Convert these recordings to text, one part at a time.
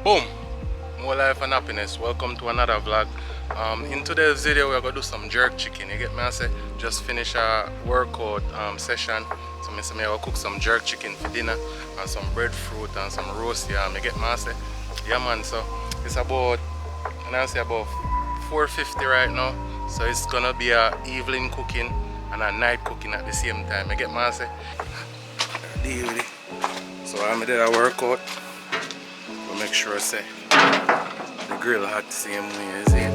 Boom! More life and happiness. Welcome to another vlog. In today's video, we're gonna do some jerk chicken. You get me? I say just finish a workout session. So I say I will cook some jerk chicken for dinner and some breadfruit and some roast yam. You get me? I say, yeah man. So it's about, and I say about 4:50 right now. So it's gonna be a evening cooking and a night cooking at the same time. You get me? I say, deal with it. So I'm did a workout. We'll make sure I say the grill hot the same way as it. Yeah,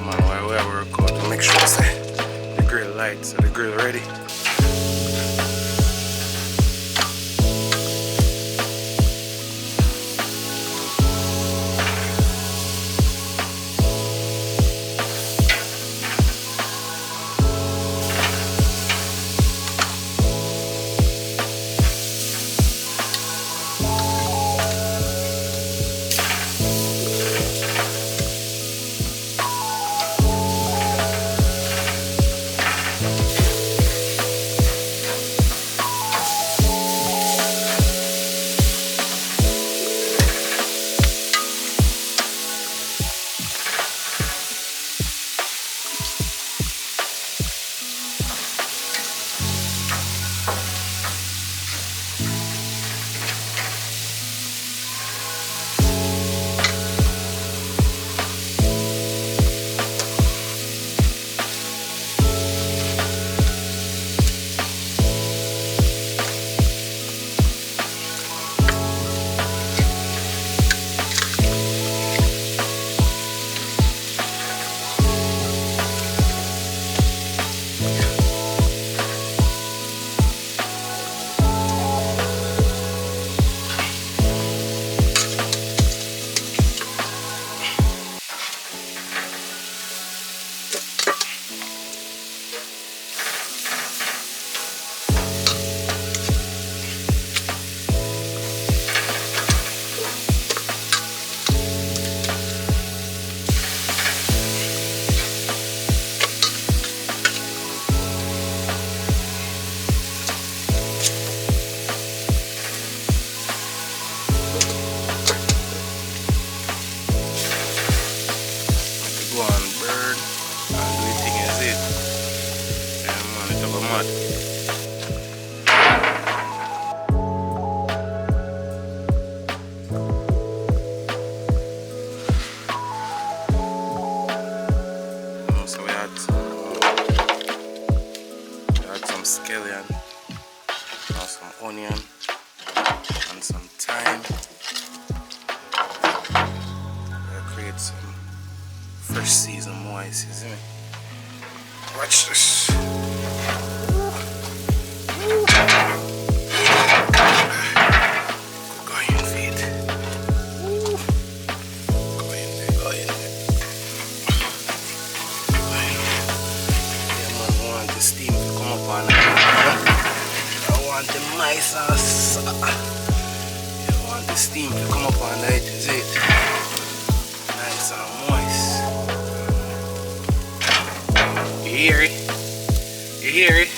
man, while we work out, we'll make sure I say the grill light, so the grill ready. Go on bird and do the thing as it. Yeah man, it's about mad. So we had some scallion and some onion and some thyme. We'll create some fresh season moist, you see me? Watch this. Go in feet. Go in there, go in there. Yeah man, I want the steam to come up on it. I want the mice and yeah, I want the steam to come up on it, is it? Nice and moist. You hear it? You hear it?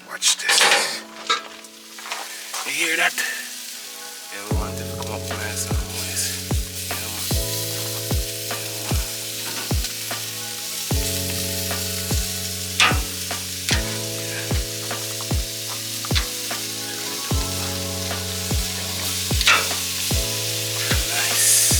Watch this. You hear that? Yeah, we want it to come up nice and moist. Yeah, man. Nice.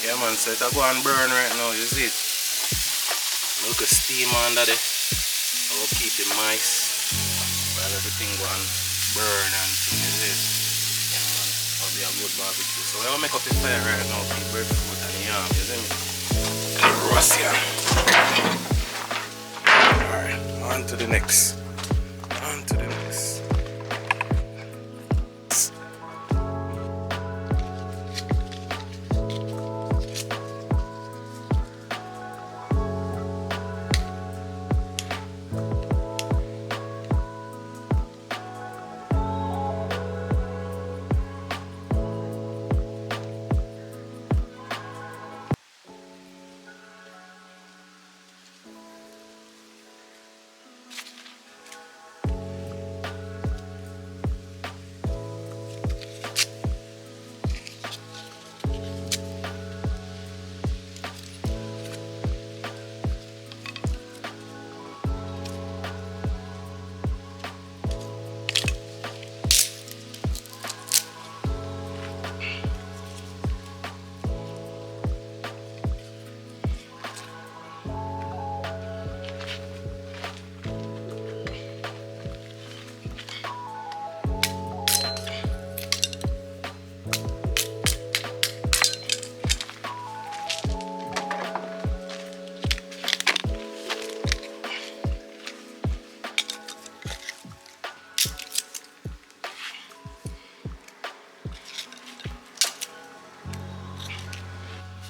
Yeah man, so it'll go and burn right now, you see it? Look at steam under there. I will keep it moist while everything go and burn and things, you see it? Yeah man, it'll be a good barbecue. So I will make up the fire right now for the breadfruit and the yam, you see me? And the roast yam. Alright, on to the next. On to the next.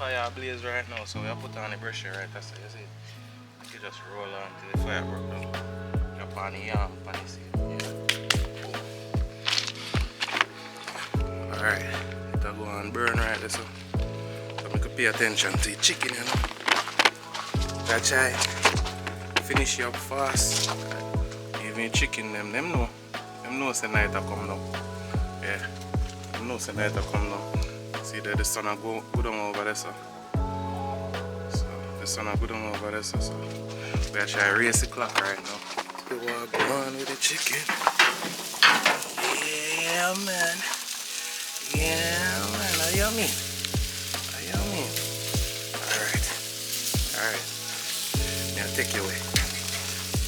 fire blaze right now, so we have put on the pressure right there, so you see. You just roll on till the fire broke down. You're pan the yam, pan the seed. Yeah. Alright, it'll go and burn right there, so we could pay attention to the chicken, you know. That's right. Finish you up fast. Even chicken them know. Them know say night will come now. Yeah. Them know say night will come now. See that the sun will go down over there, so. The sun will go down over there, so. We are trying to raise the clock right now. We will go on with the chicken. Yeah, man. Yeah, man. How you mean? How you mean? Alright. Alright. I'll take you away.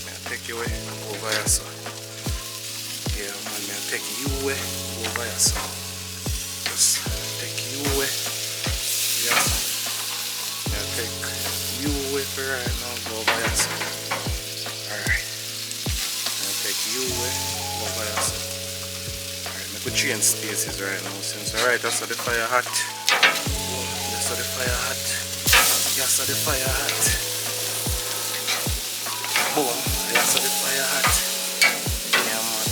I'll take you away over here, so. Yeah, man. I'll take you away over here, so. Just take you away. Yeah. I'll take you away for right now. Go over here, so. Alright. I'll take you away over here, so. Alright, I could change spaces right now since. Alright, that's how the fire hot. That's how the fire hot. That's how the fire hot. Boom, that's how the fire hot. Yeah, man.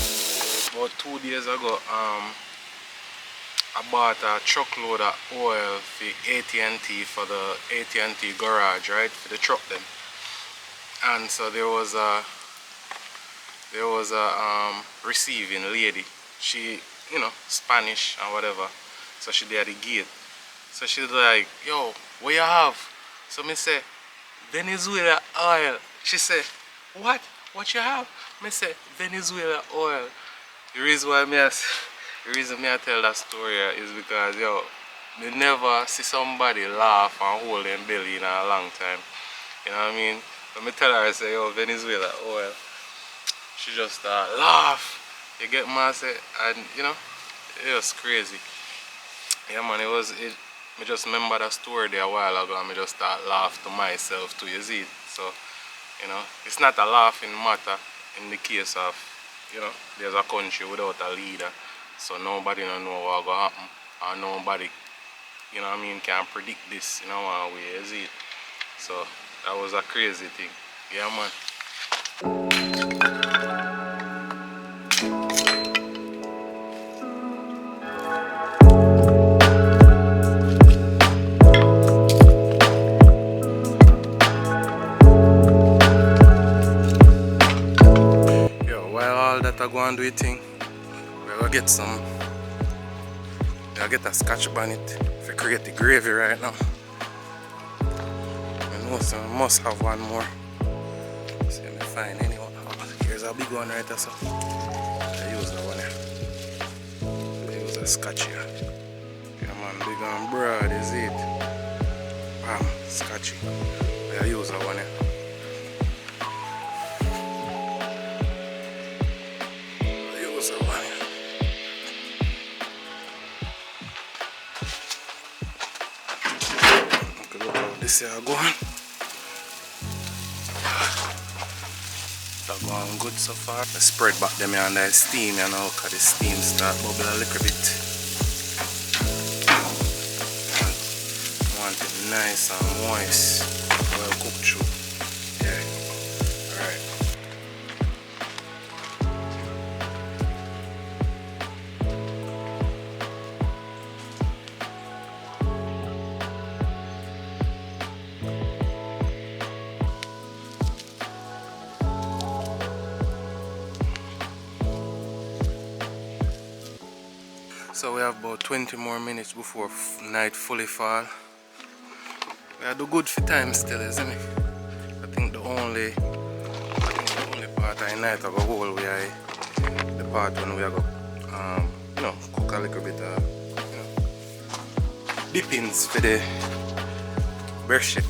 About 2 days ago, I bought a truckload of oil for AT&T for the AT&T garage, right? For the truck then. And so there was a receiving lady. She, you know, Spanish and whatever. So she did at the gate. So she's like, yo, what you have? So me say, Venezuela oil. She said, what? What you have? Me say, Venezuela oil. The reason why I tell that story is because, yo, me never see somebody laugh and hold their belly in a long time. You know what I mean? When me tell her, I say, yo, Venezuela oil, she just laugh. You get me? Say, and you know, it was crazy. Yeah, man, me just remember that story there a while ago and me just start laugh to myself too, you see it? So, you know, it's not a laughing matter in the case of, you know, there's a country without a leader. So nobody don't know what's going to happen. Or nobody, you know what I mean, can predict this in one way, you see it? So, that was a crazy thing. Yeah, man. Go and do a thing. We're gonna get some. I'll get a scotch bonnet if we create the gravy right now. I know so I must have one more. See if I find anyone. Here's a big one right there, so I use that one here. I use a scotch here. Yeah, man, big and broad is it. Bam, scotchy. I use that one here. This is going. That's going good so far. I spread back them under the steam, you know, because the steam start bubble a little bit. I want it nice and moist, well cooked through. Yeah. Alright. So we have about 20 more minutes before night fully fall. We are do good for time still, isn't it? I think the only part of the night I go hold we are the part when we are go you know, cook a little bit of you know, dippings for the breadfruit.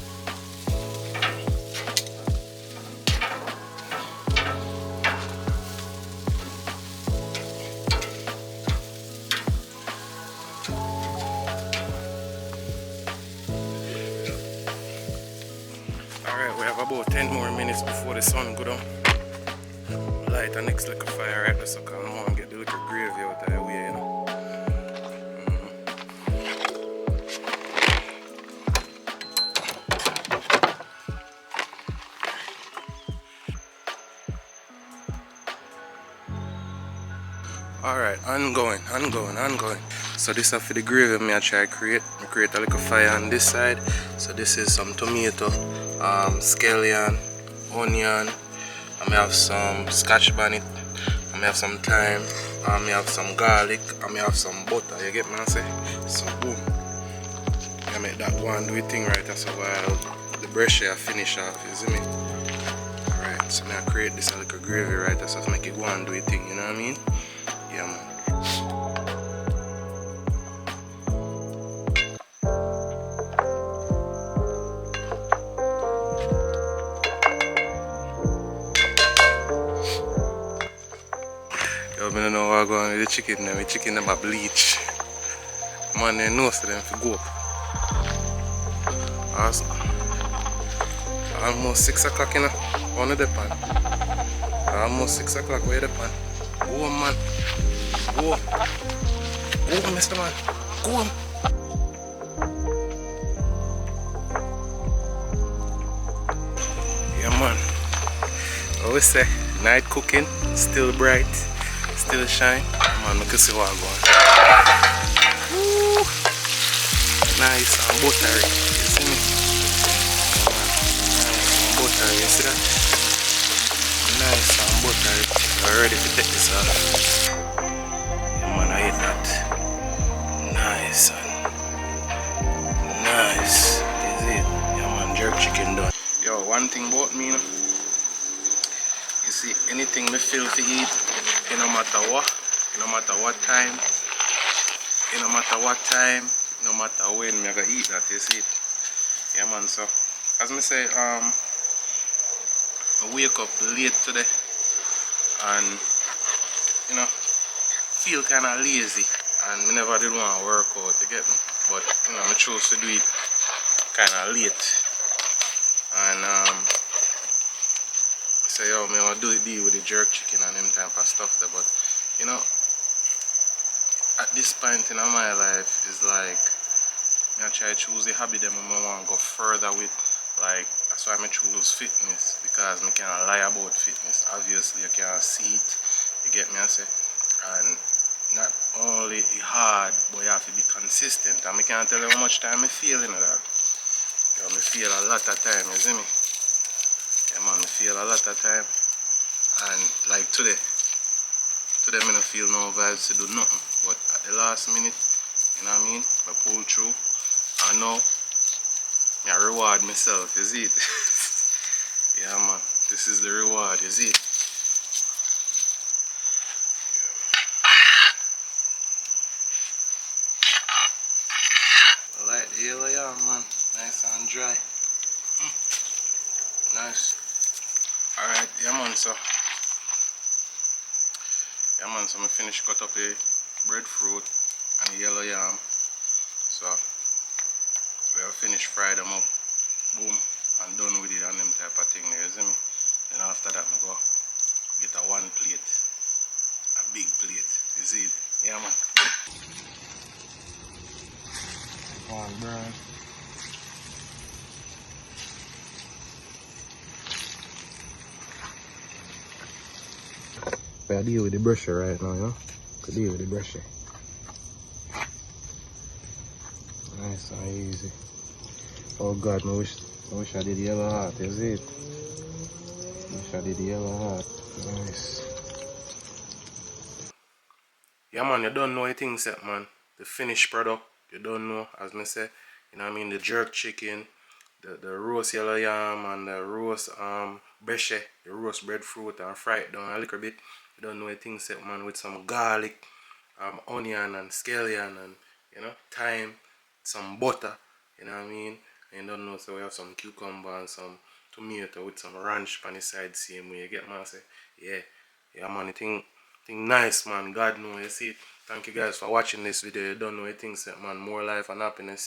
Alright, we have about 10 more minutes before the sun go down. Light the next little fire right there so I want to get the little gravy out of the way, you know. ongoing. So this is for the gravy me I try create. I create a little fire on this side. So this is some tomato, scallion, onion. I may have some scotch bonnet. I may have some thyme. I may have some garlic. I may have some butter. You get me? I say. So boom. I make that one do it thing right. That's while the brush here finish off. You see me? Alright. So now I create this a little gravy right. That's just make it one do it thing. You know what I mean? Yeah, man. Yo, I don't know what I'm going with the chicken. The chicken them a bleach. Man, they know so them to go up. Awesome. Almost 6 o'clock, you know. On the pan. Almost 6 o'clock. Where the pan? Go on, man. Go. Go, Mr. Man. Go on. Yeah, man. Always say, night cooking, still bright, still shine. Yeah, man, I can see what I'm going. Woo. Nice and buttery. You see me? Buttery, you see that? Nice and buttery. I'm ready to take this off. Yeah, man, I hate that. Nice and nice. Is it? Yeah, man, jerk chicken done. Yo, one thing about me, you know, you see, anything me feel to eat, it no matter what, no matter what time, no matter what time, no matter when, me I gonna eat that. You see it? Yeah, man. So, as me say, I wake up late today and, you know, feel kind of lazy and me never did want to work out, you get me? But, you know, I chose to do it kind of late and say, yo, me want to do it deal with the jerk chicken and them type of stuff there. But, you know, at this point in my life is like, I try to choose the hobby that I want to go further with. Like, that's why I choose fitness, because I can't lie about fitness. Obviously, you can't see it, you get me, I say. And not only hard, but you have to be consistent. And I can't tell you how much time I feel in that. You know, I feel a lot of time, you see me? Yeah, man, I feel a lot of time. And like today I don't feel no vibes to do nothing. But at the last minute, you know what I mean? I pull through. I know I reward myself, is it? Yeah, man, this is the reward, is it? I like the yellow yam, man. Nice and dry. Nice. Alright, yeah, man, so I finish cut up the breadfruit and the yellow yam. So we have finished fry them up, boom, and done with it and them type of thing there, you see me? Then after that I go get a one plate, a big plate, you see it? Yeah, man. One burn. I deal with the brusher right now, you know? I deal with the brusher. Nice and easy. Oh God, I wish I did yellow heart, is it? Wish I did yellow heart. Nice. Yeah, man, you don't know anything set, man. The finished product, you don't know, as me say. You know what I mean? The jerk chicken, the roast yellow yam, and the roast breche, the roast breadfruit, and fry it down a little bit. You don't know anything set, man, with some garlic, onion, and scallion, and, you know, thyme, some butter. You know what I mean? And you don't know, so we have some cucumber and some tomato with some ranch on the side, same way. You get me? I say, yeah, man, the thing nice, man. God knows, you see. Thank you guys for watching this video. You don't know anything, man. More life and happiness.